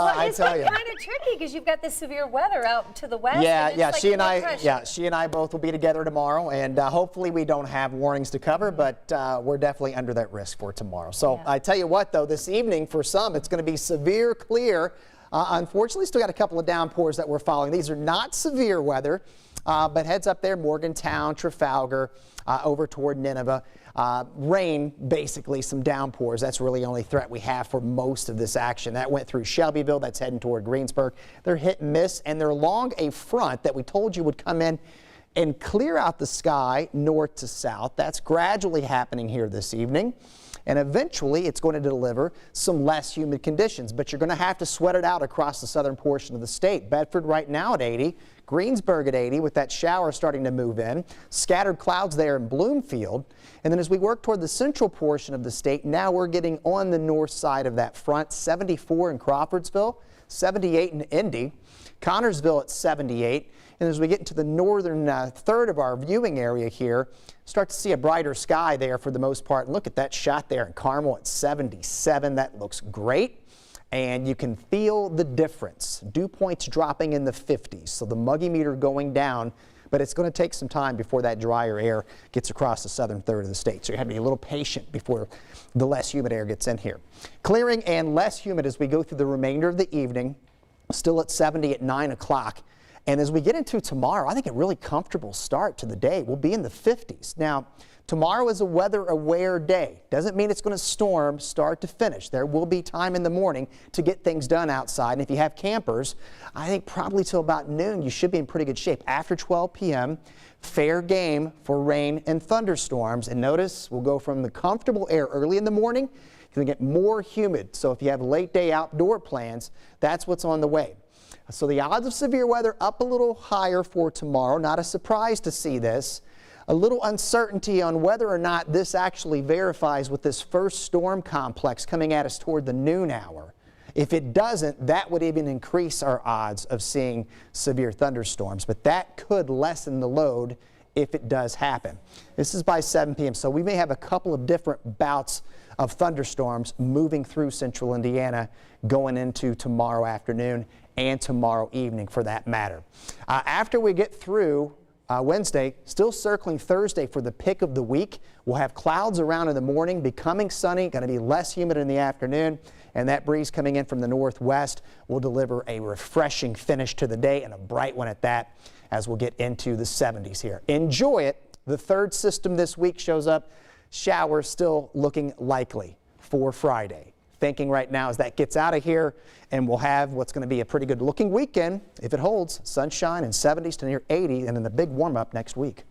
Well, I it's tell you. kind of tricky because you've got this severe weather out to the west. Yeah, and it's yeah. like She and I both will be together tomorrow, and hopefully we don't have warnings to cover, but we're definitely under that risk for tomorrow. So Yeah. I tell you what, though, this evening for some it's going to be severe clear. Unfortunately, still got a couple of downpours that we're following. These are not severe weather, but heads up there, Morgantown, Trafalgar, over toward Nineveh. Rain, basically some downpours. That's really the only threat we have for most of this action. That went through Shelbyville. That's heading toward Greensburg. They're hit and miss, and they're along a front that we told you would come in and clear out the sky north to south. That's gradually happening here this evening. And eventually it's going to deliver some less humid conditions, but you're going to have to sweat it out across the southern portion of the state. Bedford right now at 80, Greensburg at 80 with that shower starting to move in, scattered clouds there in Bloomfield. And then as we work toward the central portion of the state, now we're getting on the north side of that front, 74 in Crawfordsville, 78 in Indy, Connorsville at 78. And as we get into the northern third of our viewing area here, start to see a brighter sky there for the most part. Look at that shot there in Carmel at 77. That looks great. And you can feel the difference. Dew points dropping in the 50s. So the muggy meter going down, but it's going to take some time before that drier air gets across the southern third of the state. So you have to be a little patient before the less humid air gets in here. Clearing and less humid as we go through the remainder of the evening. Still at 70 at 9 o'clock. And as we get into tomorrow, I think a really comfortable start to the day. We'll be in the 50s. Now, tomorrow is a weather-aware day. Doesn't mean it's going to storm start to finish. There will be time in the morning to get things done outside. And if you have campers, I think probably till about noon, you should be in pretty good shape. After 12 p.m., fair game for rain and thunderstorms. And notice we'll go from the comfortable air early in the morning. You're going to get more humid. So if you have late day outdoor plans, that's what's on the way. So the odds of severe weather up a little higher for tomorrow. Not a surprise to see this. A little uncertainty on whether or not this actually verifies with this first storm complex coming at us toward the noon hour. If it doesn't, that would even increase our odds of seeing severe thunderstorms. But that could lessen the load if it does happen. This is by 7 p.m. So we may have a couple of different bouts of thunderstorms moving through central Indiana going into tomorrow afternoon and tomorrow evening for that matter. After we get through Wednesday, still circling Thursday for the pick of the week. We'll have clouds around in the morning, becoming sunny, going to be less humid in the afternoon, and that breeze coming in from the northwest will deliver a refreshing finish to the day and a bright one at that as we'll get into the 70s here. Enjoy it. The third system this week shows up. Showers still looking likely for Friday. Thinking right now as that gets out of here, and we'll have what's going to be a pretty good looking weekend if it holds. Sunshine and 70s to near 80, and then the big warm up next week.